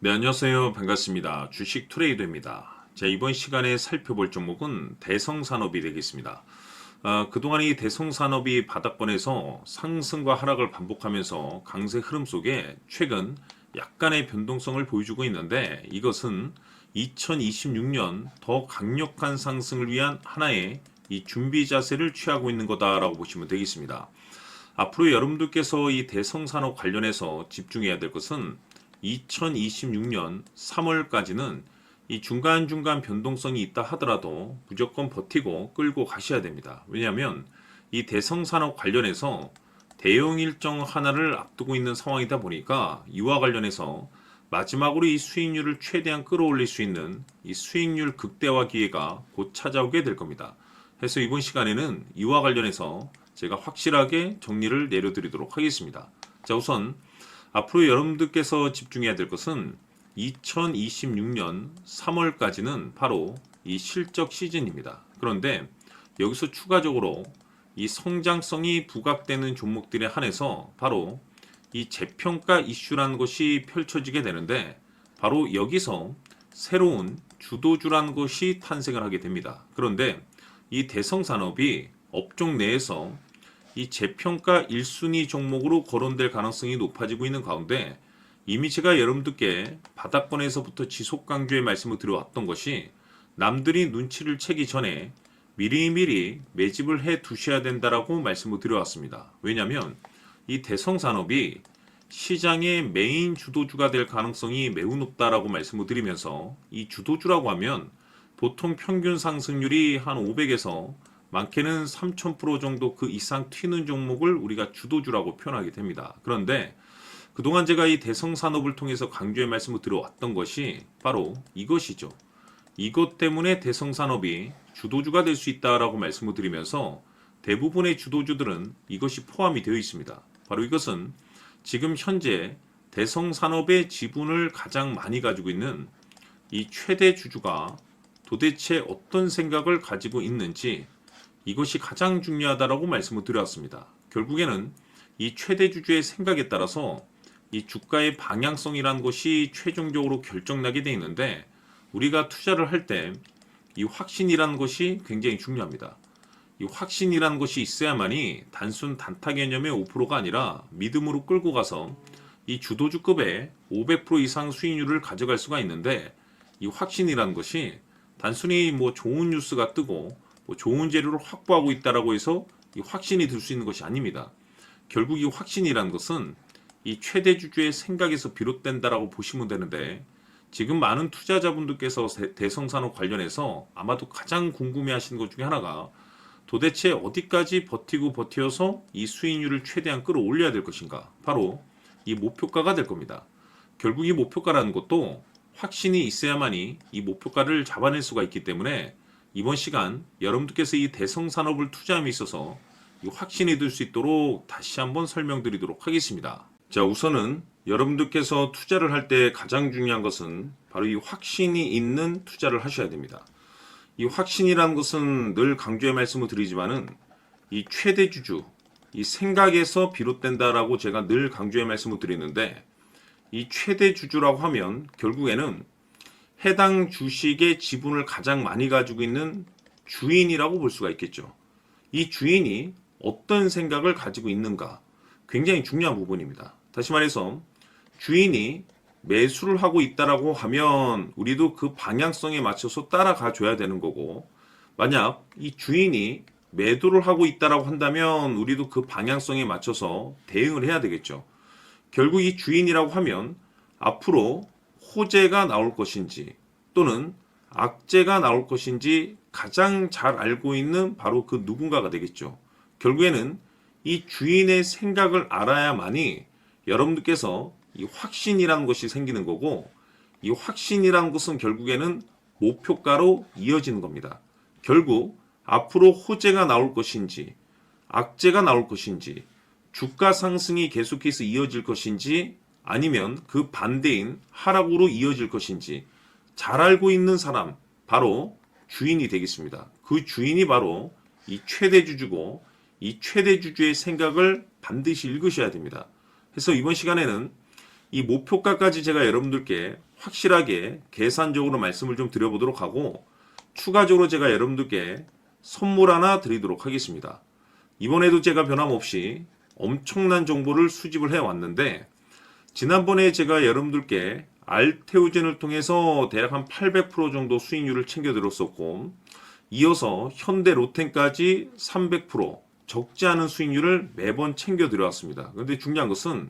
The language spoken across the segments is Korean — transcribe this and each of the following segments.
네, 안녕하세요. 반갑습니다. 주식 트레이더입니다. 자, 이번 시간에 살펴볼 종목은 대성산업이 되겠습니다. 그동안 이 대성산업이 바닥권에서 상승과 하락을 반복하면서 강세 흐름 속에 최근 약간의 변동성을 보여주고 있는데, 이것은 2026년 더 강력한 상승을 위한 하나의 이 준비 자세를 취하고 있는 거다라고 보시면 되겠습니다. 앞으로 여러분들께서 이 대성산업 관련해서 집중해야 될 것은 2026년 3월까지는 이 중간중간 변동성이 있다 하더라도 무조건 버티고 끌고 가셔야 됩니다. 왜냐하면 이 대성산업 관련해서 대응 일정 하나를 앞두고 있는 상황이다 보니까 이와 관련해서 마지막으로 이 수익률을 최대한 끌어올릴 수 있는 이 수익률 극대화 기회가 곧 찾아오게 될 겁니다. 그래서 이번 시간에는 이와 관련해서 제가 확실하게 정리를 내려드리도록 하겠습니다. 자, 우선 앞으로 여러분들께서 집중해야 될 것은 2026년 3월까지는 바로 이 실적 시즌입니다. 그런데 여기서 추가적으로 이 성장성이 부각되는 종목들에 한해서 바로 이 재평가 이슈라는 것이 펼쳐지게 되는데, 바로 여기서 새로운 주도주라는 것이 탄생을 하게 됩니다. 그런데 이 대성산업이 업종 내에서 이 재평가 1순위 종목으로 거론될 가능성이 높아지고 있는 가운데, 이미 제가 여러분들께 바닥권에서부터 지속 강조의 말씀을 드려왔던 것이 남들이 눈치를 채기 전에 미리미리 매집을 해 두셔야 된다라고 말씀을 드려왔습니다. 왜냐하면 이 대성산업이 시장의 메인 주도주가 될 가능성이 매우 높다라고 말씀을 드리면서, 이 주도주라고 하면 보통 평균 상승률이 한 500에서 많게는 3000% 정도 그 이상 튀는 종목을 우리가 주도주라고 표현하게 됩니다. 그런데 그동안 제가 이 대성산업을 통해서 강조의 말씀을 드려왔던 것이 바로 이것이죠. 이것 때문에 대성산업이 주도주가 될 수 있다라고 말씀을 드리면서 대부분의 주도주들은 이것이 포함이 되어 있습니다. 바로 이것은 지금 현재 대성산업의 지분을 가장 많이 가지고 있는 이 최대 주주가 도대체 어떤 생각을 가지고 있는지, 이것이 가장 중요하다라고 말씀을 드렸습니다. 결국에는 이 최대 주주의 생각에 따라서 이 주가의 방향성이라는 것이 최종적으로 결정나게 돼 있는데, 우리가 투자를 할 때 이 확신이라는 것이 굉장히 중요합니다. 이 확신이라는 것이 있어야만이 단순 단타 개념의 5%가 아니라 믿음으로 끌고 가서 이 주도주급의 500% 이상 수익률을 가져갈 수가 있는데, 이 확신이라는 것이 단순히 뭐 좋은 뉴스가 뜨고 뭐 좋은 재료를 확보하고 있다라고 해서 이 확신이 들 수 있는 것이 아닙니다. 결국 이 확신이라는 것은 이 최대 주주의 생각에서 비롯된다라고 보시면 되는데, 지금 많은 투자자분들께서 대성산업 관련해서 아마도 가장 궁금해하시는 것 중에 하나가 도대체 어디까지 버티고 버텨서 이 수익률을 최대한 끌어올려야 될 것인가, 바로 이 목표가가 될 겁니다. 결국 이 목표가라는 것도 확신이 있어야만이 이 목표가를 잡아낼 수가 있기 때문에 이번 시간 여러분들께서 이 대성산업을 투자함에 있어서 이 확신이 들 수 있도록 다시 한번 설명드리도록 하겠습니다. 자, 우선은 여러분들께서 투자를 할 때 가장 중요한 것은 바로 이 확신이 있는 투자를 하셔야 됩니다. 이 확신이라는 것은 늘 강조의 말씀을 드리지만은 이 최대 주주, 이 생각에서 비롯된다라고 제가 늘 강조의 말씀을 드리는데, 이 최대 주주라고 하면 결국에는 해당 주식의 지분을 가장 많이 가지고 있는 주인이라고 볼 수가 있겠죠. 이 주인이 어떤 생각을 가지고 있는가, 굉장히 중요한 부분입니다. 다시 말해서 주인이 매수를 하고 있다라고 하면 우리도 그 방향성에 맞춰서 따라가 줘야 되는 거고, 만약 이 주인이 매도를 하고 있다라고 한다면 우리도 그 방향성에 맞춰서 대응을 해야 되겠죠. 결국 이 주인이라고 하면 앞으로 호재가 나올 것인지 또는 악재가 나올 것인지 가장 잘 알고 있는 바로 그 누군가가 되겠죠. 결국에는 이 주인의 생각을 알아야만이 여러분들께서 이 확신이라는 것이 생기는 거고, 이 확신이라는 것은 결국에는 목표가로 이어지는 겁니다. 결국 앞으로 호재가 나올 것인지 악재가 나올 것인지, 주가 상승이 계속해서 이어질 것인지 아니면 그 반대인 하락으로 이어질 것인지 잘 알고 있는 사람, 바로 주인이 되겠습니다. 그 주인이 바로 이 최대 주주고, 이 최대 주주의 생각을 반드시 읽으셔야 됩니다. 그래서 이번 시간에는 이 목표가까지 제가 여러분들께 확실하게 계산적으로 말씀을 좀 드려보도록 하고 추가적으로 제가 여러분들께 선물 하나 드리도록 하겠습니다. 이번에도 제가 변함없이 엄청난 정보를 수집을 해왔는데 지난번에 제가 여러분들께 알테오젠을 통해서 대략 한 800% 정도 수익률을 챙겨드렸었고 이어서 현대 로템까지 300% 적지 않은 수익률을 매번 챙겨드려왔습니다. 그런데 중요한 것은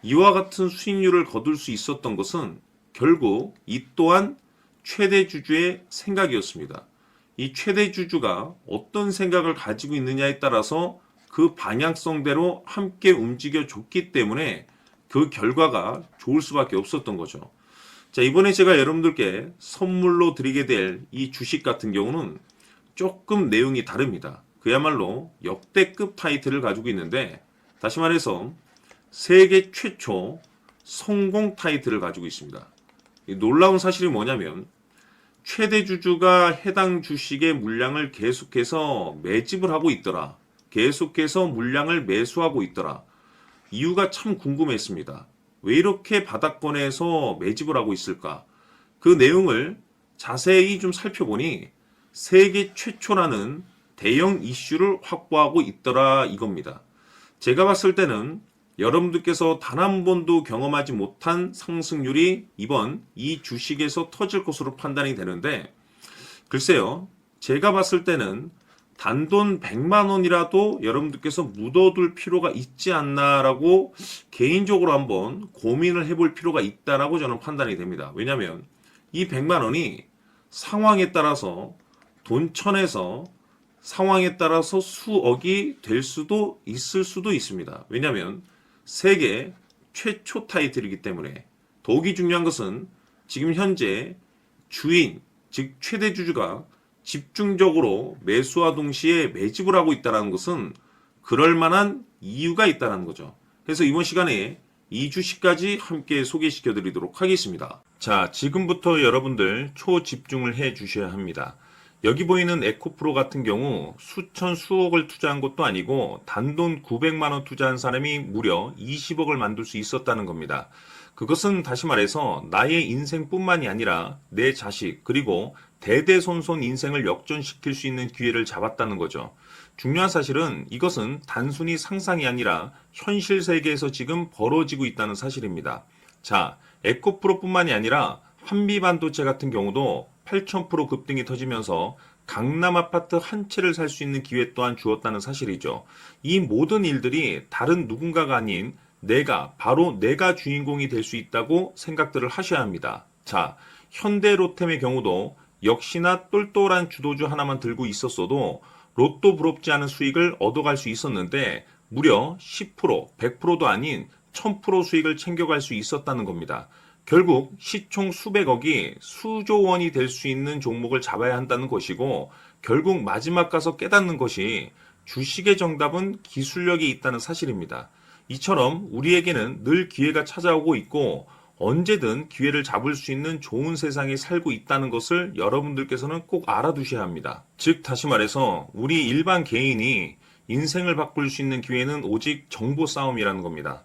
이와 같은 수익률을 거둘 수 있었던 것은 결국 이 또한 최대 주주의 생각이었습니다. 이 최대 주주가 어떤 생각을 가지고 있느냐에 따라서 그 방향성대로 함께 움직여 줬기 때문에 그 결과가 좋을 수밖에 없었던 거죠. 자, 이번에 제가 여러분들께 선물로 드리게 될 이 주식 같은 경우는 조금 내용이 다릅니다. 그야말로 역대급 타이틀을 가지고 있는데 다시 말해서 세계 최초 성공 타이틀을 가지고 있습니다. 이 놀라운 사실이 뭐냐면 최대 주주가 해당 주식의 물량을 계속해서 매집을 하고 있더라. 계속해서 물량을 매수하고 있더라. 이유가 참 궁금했습니다. 왜 이렇게 바닥권에서 매집을 하고 있을까? 그 내용을 자세히 좀 살펴보니 세계 최초라는 대형 이슈를 확보하고 있더라 이겁니다. 제가 봤을 때는 여러분들께서 단 한 번도 경험하지 못한 상승률이 이번 이 주식에서 터질 것으로 판단이 되는데 글쎄요. 제가 봤을 때는 단돈 100만 원이라도 여러분들께서 묻어둘 필요가 있지 않나라고 개인적으로 한번 고민을 해볼 필요가 있다라고 저는 판단이 됩니다. 왜냐하면 이 100만 원이 상황에 따라서 돈천에서 상황에 따라서 수억이 될 수도 있을 수도 있습니다. 왜냐하면 세계 최초 타이틀이기 때문에 더욱이 중요한 것은 지금 현재 주인, 즉 최대 주주가 집중적으로 매수와 동시에 매집을 하고 있다는 것은 그럴 만한 이유가 있다는 거죠. 그래서 이번 시간에 이 주식까지 함께 소개시켜 드리도록 하겠습니다. 자, 지금부터 여러분들 초집중을 해 주셔야 합니다. 여기 보이는 에코프로 같은 경우 수천 수억을 투자한 것도 아니고 단돈 900만 원 투자한 사람이 무려 20억을 만들 수 있었다는 겁니다. 그것은 다시 말해서 나의 인생뿐만이 아니라 내 자식 그리고 대대손손 인생을 역전시킬 수 있는 기회를 잡았다는 거죠. 중요한 사실은 이것은 단순히 상상이 아니라 현실 세계에서 지금 벌어지고 있다는 사실입니다. 자, 에코프로뿐만이 아니라 한미반도체 같은 경우도 8,000% 급등이 터지면서 강남 아파트 한 채를 살 수 있는 기회 또한 주었다는 사실이죠. 이 모든 일들이 다른 누군가가 아닌 바로 내가 주인공이 될 수 있다고 생각들을 하셔야 합니다. 자, 현대로템의 경우도 역시나 똘똘한 주도주 하나만 들고 있었어도 로또 부럽지 않은 수익을 얻어갈 수 있었는데 무려 10%, 100%도 아닌 1000% 수익을 챙겨갈 수 있었다는 겁니다. 결국 시총 수백억이 수조 원이 될 수 있는 종목을 잡아야 한다는 것이고 결국 마지막 가서 깨닫는 것이 주식의 정답은 기술력이 있다는 사실입니다. 이처럼 우리에게는 늘 기회가 찾아오고 있고 언제든 기회를 잡을 수 있는 좋은 세상에 살고 있다는 것을 여러분들께서는 꼭 알아두셔야 합니다. 즉 다시 말해서 우리 일반 개인이 인생을 바꿀 수 있는 기회는 오직 정보 싸움이라는 겁니다.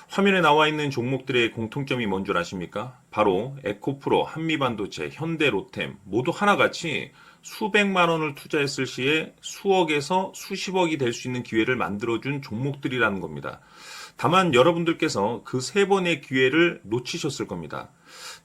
화면에 나와 있는 종목들의 공통점이 뭔 줄 아십니까? 바로 에코프로, 한미반도체, 현대로템 모두 하나같이 수백만 원을 투자했을 시에 수억에서 수십억이 될 수 있는 기회를 만들어준 종목들이라는 겁니다. 다만 여러분들께서 그 세 번의 기회를 놓치셨을 겁니다.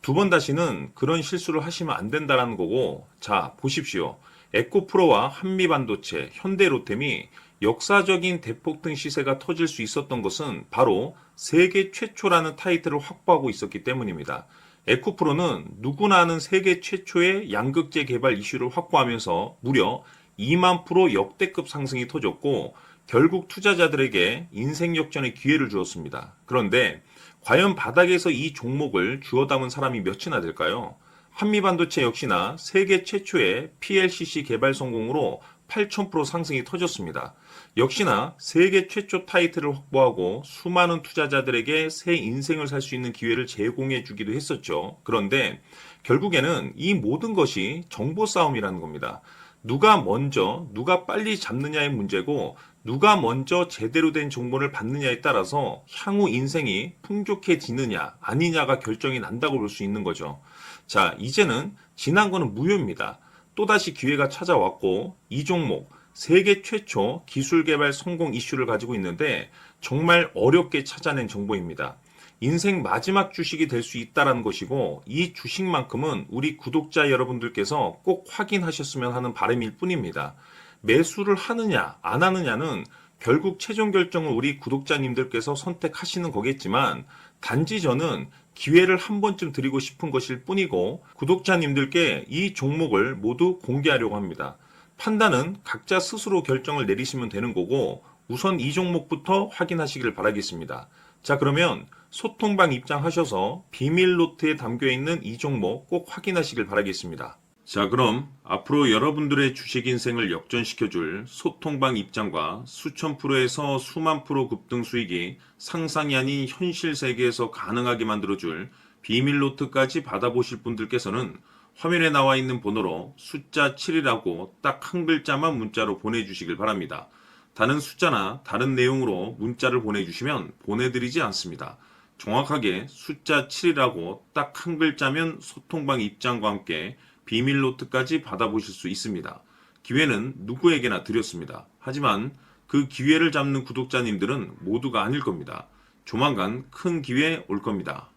두 번 다시는 그런 실수를 하시면 안 된다는 거고 자 보십시오. 에코프로와 한미반도체, 현대로템이 역사적인 대폭등 시세가 터질 수 있었던 것은 바로 세계 최초라는 타이틀을 확보하고 있었기 때문입니다. 에코프로는 누구나 아는 세계 최초의 양극재 개발 이슈를 확보하면서 무려 2만 프로 역대급 상승이 터졌고 결국 투자자들에게 인생 역전의 기회를 주었습니다. 그런데 과연 바닥에서 이 종목을 주워 담은 사람이 몇이나 될까요? 한미반도체 역시나 세계 최초의 PLCC 개발 성공으로 8,000% 상승이 터졌습니다. 역시나 세계 최초 타이틀을 확보하고 수많은 투자자들에게 새 인생을 살 수 있는 기회를 제공해 주기도 했었죠. 그런데 결국에는 이 모든 것이 정보 싸움이라는 겁니다. 누가 먼저, 누가 빨리 잡느냐의 문제고, 누가 먼저 제대로 된 정보를 받느냐에 따라서 향후 인생이 풍족해지느냐, 아니냐가 결정이 난다고 볼 수 있는 거죠. 자, 이제는 지난 거는 무효입니다. 또다시 기회가 찾아왔고, 이 종목, 세계 최초 기술 개발 성공 이슈를 가지고 있는데, 정말 어렵게 찾아낸 정보입니다. 인생 마지막 주식이 될 수 있다는 것이고, 이 주식만큼은 우리 구독자 여러분들께서 꼭 확인하셨으면 하는 바람일 뿐입니다. 매수를 하느냐 안 하느냐는 결국 최종 결정을 우리 구독자님들께서 선택하시는 거겠지만, 단지 저는 기회를 한 번쯤 드리고 싶은 것일 뿐이고, 구독자님들께 이 종목을 모두 공개하려고 합니다. 판단은 각자 스스로 결정을 내리시면 되는 거고, 우선 이 종목부터 확인하시길 바라겠습니다. 자, 그러면 소통방 입장하셔서 비밀 노트에 담겨 있는 이 종목 꼭 확인하시길 바라겠습니다. 자, 그럼 앞으로 여러분들의 주식 인생을 역전시켜줄 소통방 입장과 수천 프로에서 수만 프로 급등 수익이 상상이 아닌 현실 세계에서 가능하게 만들어줄 비밀 노트까지 받아보실 분들께서는 화면에 나와 있는 번호로 숫자 7이라고 딱 한 글자만 문자로 보내주시길 바랍니다. 다른 숫자나 다른 내용으로 문자를 보내주시면 보내드리지 않습니다. 정확하게 숫자 7이라고 딱 한 글자면 소통방 입장과 함께 비밀 노트까지 받아보실 수 있습니다. 기회는 누구에게나 드렸습니다. 하지만 그 기회를 잡는 구독자님들은 모두가 아닐 겁니다. 조만간 큰 기회 올 겁니다.